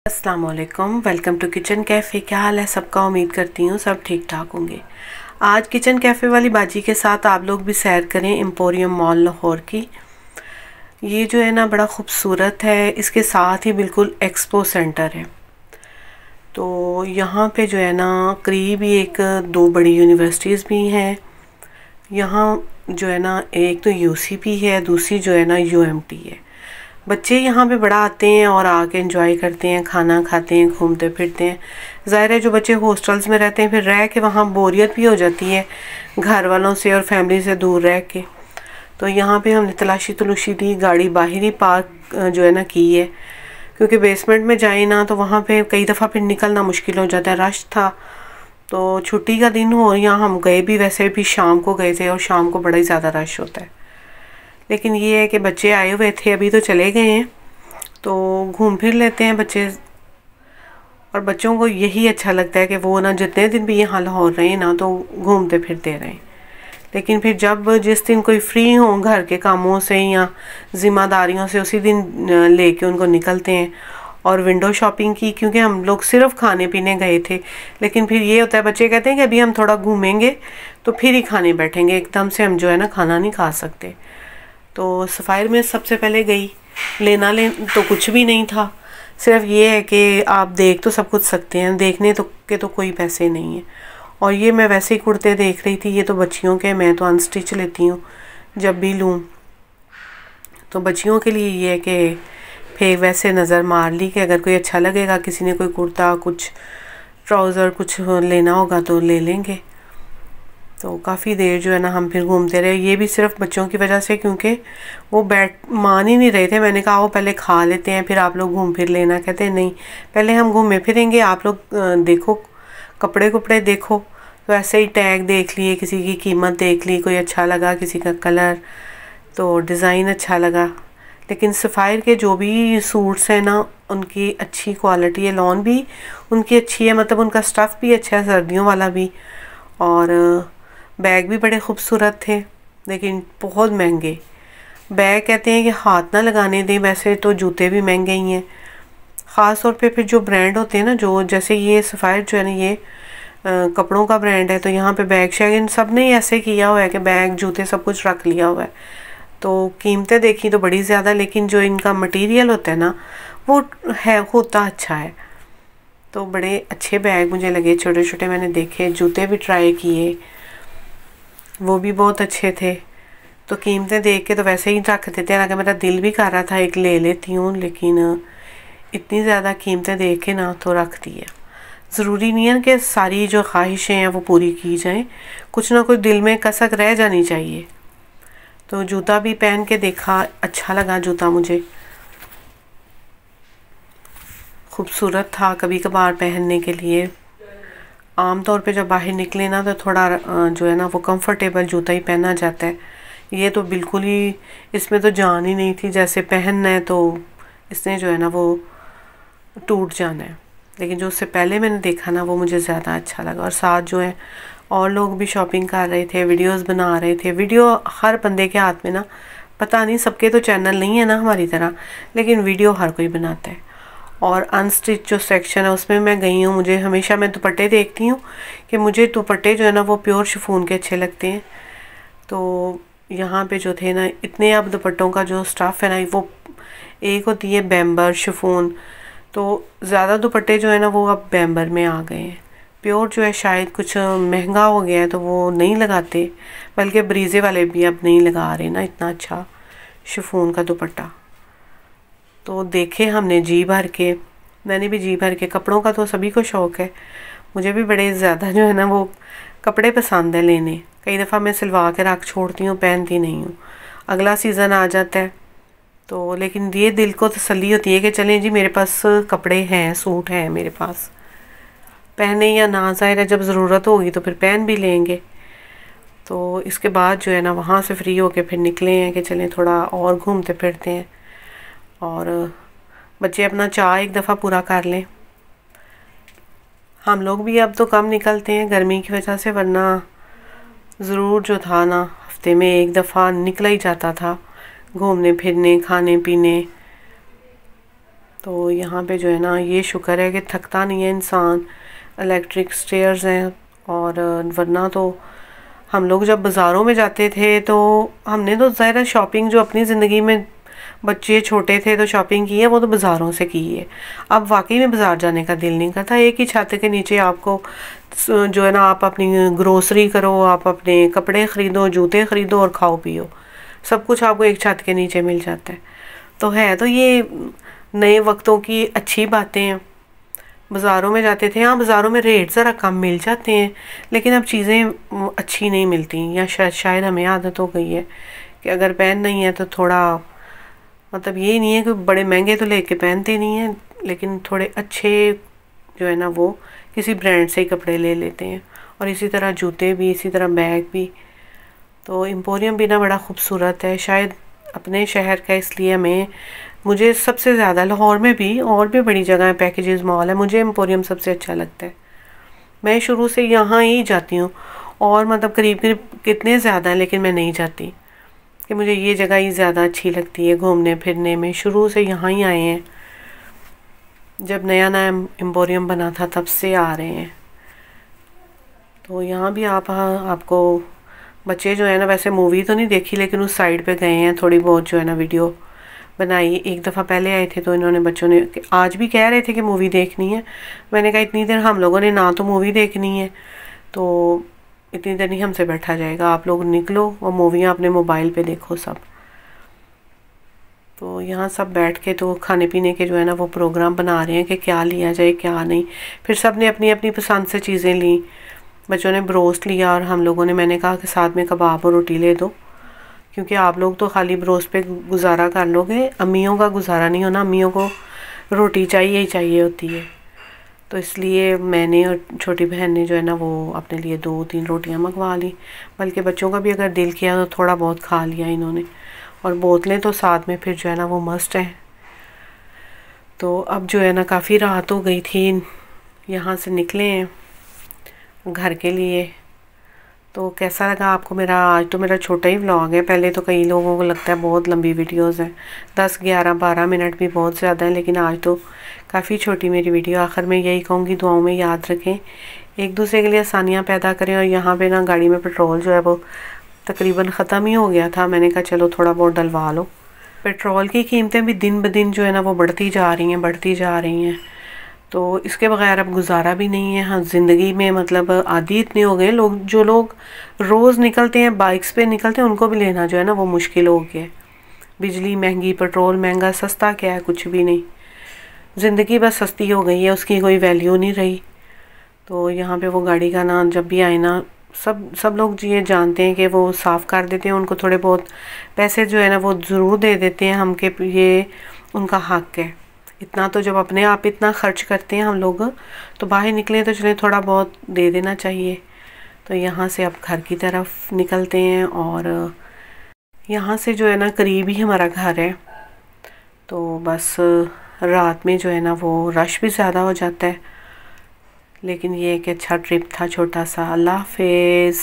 अस्सलाम वालेकुम, welcome to kitchen cafe. क्या हाल है सबका? उम्मीद करती हूँ सब ठीक ठाक होंगे। आज किचन कैफ़े वाली बाजी के साथ आप लोग भी सैर करें एम्पोरियम मॉल लाहौर की। ये जो है ना बड़ा ख़ूबसूरत है, इसके साथ ही बिल्कुल एक्सपो सेंटर है। तो यहाँ पे जो है ना करीब ही एक दो बड़ी यूनिवर्सिटीज़ भी हैं। यहाँ जो है ना एक तो यूसीपी है, दूसरी जो है ना यूएमटी है। बच्चे यहाँ पे बड़ा आते हैं और आके एंजॉय करते हैं, खाना खाते हैं, घूमते फिरते हैं। ज़ाहिर है जो बच्चे हॉस्टल्स में रहते हैं फिर रह के वहाँ बोरियत भी हो जाती है घर वालों से और फैमिली से दूर रह के। तो यहाँ पे हमने तलाशी दी, गाड़ी बाहर ही पार्क जो है ना की है, क्योंकि बेसमेंट में जाए ना तो वहाँ पे कई दफ़ा फिर निकलना मुश्किल हो जाता है। रश था तो छुट्टी का दिन हो, यहाँ हम गए भी वैसे भी शाम को गए थे और शाम को बड़ा ही ज़्यादा रश होता है। लेकिन ये है कि बच्चे आए हुए थे, अभी तो चले गए हैं, तो घूम फिर लेते हैं बच्चे। और बच्चों को यही अच्छा लगता है कि वो ना जितने दिन भी यहाँ लाहौर रहे ना तो घूमते फिरते रहें। लेकिन फिर जब जिस दिन कोई फ्री हो घर के कामों से या ज़िम्मेदारियों से, उसी दिन लेके उनको निकलते हैं। और विंडो शॉपिंग की, क्योंकि हम लोग सिर्फ खाने पीने गए थे। लेकिन फिर ये होता है बच्चे कहते हैं कि अभी हम थोड़ा घूमेंगे तो फिर ही खाने बैठेंगे, एकदम से हम जो है ना खाना नहीं खा सकते। तो सफ़ायर में सबसे पहले गई, लेना तो कुछ भी नहीं था, सिर्फ ये है कि आप देख तो सब कुछ सकते हैं, देखने तो के तो कोई पैसे नहीं है। और ये मैं वैसे ही कुर्ते देख रही थी, ये तो बच्चियों के, मैं तो अनस्टिच लेती हूँ जब भी लूँ। तो बच्चियों के लिए ये है कि फिर वैसे नज़र मार ली कि अगर कोई अच्छा लगेगा, किसी ने कोई कुर्ता, कुछ ट्राउज़र कुछ लेना होगा तो ले लेंगे। तो काफ़ी देर जो है ना हम फिर घूमते रहे, ये भी सिर्फ बच्चों की वजह से, क्योंकि वो मान ही नहीं रहे थे। मैंने कहा वो पहले खा लेते हैं फिर आप लोग घूम फिर लेना। कहते हैं नहीं, पहले हम घूमे फिरेंगे, आप लोग देखो कपड़े देखो। तो ऐसे ही टैग देख लिए, किसी की कीमत देख ली, कोई अच्छा लगा, किसी का कलर तो डिज़ाइन अच्छा लगा। लेकिन सफ़ायर के जो भी सूट्स हैं ना उनकी अच्छी क्वालिटी है, लॉन भी उनकी अच्छी है, मतलब उनका स्टफ़ भी अच्छा है सर्दियों वाला भी। और बैग भी बड़े खूबसूरत थे, लेकिन बहुत महंगे बैग। कहते हैं कि हाथ ना लगाने दें, वैसे तो जूते भी महंगे ही हैं। ख़ास तौर पे फिर जो ब्रांड होते हैं ना, जो जैसे ये सफ़ायर जो है ना ये कपड़ों का ब्रांड है, तो यहाँ पे बैग शैग इन सब ने ऐसे किया हुआ है कि बैग जूते सब कुछ रख लिया हुआ है। तो कीमतें देखी तो बड़ी ज़्यादा, लेकिन जो इनका मटेरियल होता है ना वो होता अच्छा है। तो बड़े अच्छे बैग मुझे लगे, छोटे छोटे मैंने देखे, जूते भी ट्राई किए, वो भी बहुत अच्छे थे। तो कीमतें देख के तो वैसे ही रख देते हैं, अगर मेरा दिल भी कर रहा था एक ले लेती हूँ, लेकिन इतनी ज़्यादा कीमतें देख के ना तो रख दिया। ज़रूरी नहीं है कि सारी जो ख्वाहिशें हैं वो पूरी की जाएं, कुछ ना कुछ दिल में कसक रह जानी चाहिए। तो जूता भी पहन के देखा, अच्छा लगा जूता मुझे, खूबसूरत था कभी कभार पहनने के लिए। आम तौर पे जब बाहर निकले ना तो थोड़ा जो है ना वो कंफर्टेबल जूता ही पहना जाता है। ये तो बिल्कुल ही, इसमें तो जान ही नहीं थी, जैसे पहनना है तो इसने जो है ना वो टूट जाना है। लेकिन जो उससे पहले मैंने देखा ना वो मुझे ज़्यादा अच्छा लगा। और साथ जो है और लोग भी शॉपिंग कर रहे थे, वीडियोस बना रहे थे। वीडियो हर बंदे के हाथ में ना, पता नहीं सबके तो चैनल नहीं है ना हमारी तरह, लेकिन वीडियो हर कोई बनाता है। और अनस्टिच जो सेक्शन है उसमें मैं गई हूँ। मुझे हमेशा, मैं दुपट्टे देखती हूँ कि मुझे दुपट्टे जो है ना वो प्योर शिफॉन के अच्छे लगते हैं। तो यहाँ पे जो थे ना इतने, अब दुपट्टों का जो स्टफ़ है ना वो एक होती है बैम्बर शिफॉन, तो ज़्यादा दुपट्टे जो है ना वो अब बैम्बर में आ गए हैं। प्योर जो है शायद कुछ महंगा हो गया है तो वो नहीं लगाते, बल्कि ब्रीजे वाले भी अब नहीं लगा रहे ना इतना अच्छा शिफॉन का दुपट्टा। तो देखे हमने जी भर के, मैंने भी जी भर के। कपड़ों का तो सभी को शौक़ है, मुझे भी बड़े ज़्यादा जो है ना वो कपड़े पसंद है लेने। कई दफ़ा मैं सिलवा के रख छोड़ती हूँ, पहनती नहीं हूँ, अगला सीज़न आ जाता है तो। लेकिन ये दिल को तसल्ली होती है कि चलें जी मेरे पास कपड़े हैं, सूट हैं मेरे पास, पहने या ना, ज़ाहिर है जब ज़रूरत होगी तो फिर पहन भी लेंगे। तो इसके बाद जो है ना वहाँ से फ्री होके फिर निकले हैं कि चलें थोड़ा और घूमते फिरते हैं, और बच्चे अपना चाह एक दफ़ा पूरा कर लें। हम लोग भी अब तो कम निकलते हैं गर्मी की वजह से, वरना ज़रूर जो था ना हफ्ते में एक दफ़ा निकला ही जाता था घूमने फिरने, खाने पीने। तो यहाँ पे जो है ना ये शुक्र है कि थकता नहीं है इंसान, इलेक्ट्रिक स्टेयर्स हैं। और वरना तो हम लोग जब बाज़ारों में जाते थे तो हमने तो ज़ाहिर शॉपिंग जो अपनी ज़िंदगी में बच्चे छोटे थे तो शॉपिंग की है वो तो बाज़ारों से की है। अब वाकई में बाज़ार जाने का दिल नहीं करता। एक ही छत के नीचे आपको जो है ना आप अपनी ग्रोसरी करो, आप अपने कपड़े ख़रीदो, जूते ख़रीदो और खाओ पियो, सब कुछ आपको एक छत के नीचे मिल जाता है। तो ये नए वक्तों की अच्छी बातें हैं। बाज़ारों में जाते थे, हाँ बाज़ारों में रेट ज़रा कम मिल जाते हैं लेकिन अब चीज़ें अच्छी नहीं मिलती, या शायद हमें आदत हो गई है कि अगर पहन नहीं है तो थोड़ा, मतलब ये नहीं है कि बड़े महंगे तो लेके पहनते नहीं हैं लेकिन थोड़े अच्छे जो है ना वो किसी ब्रांड से ही कपड़े ले लेते हैं। और इसी तरह जूते भी, इसी तरह बैग भी। तो एम्पोरियम भी ना बड़ा खूबसूरत है, शायद अपने शहर का, इसलिए मुझे सबसे ज़्यादा लाहौर में भी और भी बड़ी जगह है, पैकेजेस मॉल है, मुझे एम्पोरियम सबसे अच्छा लगता है। मैं शुरू से यहाँ ही जाती हूँ और मतलब करीब करीब कितने ज़्यादा हैं लेकिन मैं नहीं जाती, कि मुझे ये जगह ही ज़्यादा अच्छी लगती है घूमने फिरने में। शुरू से यहाँ ही आए हैं, जब नया नया एम्पोरियम बना था तब से आ रहे हैं। तो यहाँ भी आपको बच्चे जो है ना, वैसे मूवी तो नहीं देखी लेकिन उस साइड पे गए हैं, थोड़ी बहुत जो है ना वीडियो बनाई। एक दफ़ा पहले आए थे तो इन्होंने बच्चों ने आज भी कह रहे थे कि मूवी देखनी है। मैंने कहा इतनी देर हम लोगों ने ना तो मूवी देखनी है, तो इतनी देर नहीं हमसे बैठा जाएगा, आप लोग निकलो और मूवियाँ अपने मोबाइल पे देखो सब। तो यहाँ सब बैठ के तो खाने पीने के जो है ना वो प्रोग्राम बना रहे हैं कि क्या लिया जाए क्या नहीं। फिर सब ने अपनी अपनी पसंद से चीज़ें ली। बच्चों ने ब्रोस्ट लिया और हम लोगों ने, मैंने कहा कि साथ में कबाब और रोटी ले दो, क्योंकि आप लोग तो खाली ब्रोस्ट पे गुजारा कर लोगे, अम्मियों का गुजारा नहीं होना, अम्मियों को रोटी चाहिए ही चाहिए होती है। तो इसलिए मैंने और छोटी बहन ने जो है ना वो अपने लिए 2-3 रोटियां मंगवा ली, बल्कि बच्चों का भी अगर दिल किया तो थोड़ा बहुत खा लिया इन्होंने। और बोतलें तो साथ में फिर जो है ना वो मस्ट है। तो अब जो है ना काफ़ी रात हो गई थी, यहाँ से निकले हैं घर के लिए। तो कैसा लगा आपको मेरा, आज तो मेरा छोटा ही व्लॉग है, पहले तो कई लोगों को लगता है बहुत लंबी वीडियोस हैं, 10, 11, 12 मिनट भी बहुत ज़्यादा है, लेकिन आज तो काफ़ी छोटी मेरी वीडियो। आखिर में यही कहूँगी, दुआओं में याद रखें, एक दूसरे के लिए आसानियाँ पैदा करें। और यहाँ पे ना गाड़ी में पेट्रोल जो है वो तकरीबन ख़त्म ही हो गया था, मैंने कहा चलो थोड़ा बहुत डलवा लो। पेट्रोल की कीमतें भी दिन ब दिन जो है ना वो बढ़ती जा रही हैं। तो इसके बगैर अब गुजारा भी नहीं है। हाँ, ज़िंदगी में मतलब आदी इतने हो गए लोग, जो लोग रोज़ निकलते हैं बाइक्स पे निकलते हैं, उनको भी लेना जो है ना वो मुश्किल हो गया है। बिजली महंगी, पेट्रोल महंगा, सस्ता क्या है, कुछ भी नहीं। ज़िंदगी बस सस्ती हो गई है, उसकी कोई वैल्यू नहीं रही। तो यहाँ पे वो गाड़ी का ना जब भी आए ना सब लोग ये जानते हैं कि वो साफ़ कर देते हैं, उनको थोड़े बहुत पैसे जो है ना वो ज़रूर दे देते हैं हम, के ये उनका हक़ है। इतना तो जब अपने आप इतना खर्च करते हैं हम लोग, तो बाहर निकले तो चले थोड़ा बहुत दे देना चाहिए। तो यहाँ से अब घर की तरफ निकलते हैं और यहाँ से जो है ना करीब ही हमारा घर है। तो बस रात में जो है ना वो रश भी ज़्यादा हो जाता है, लेकिन ये एक अच्छा ट्रिप था छोटा सा। अल्लाह हाफिज़।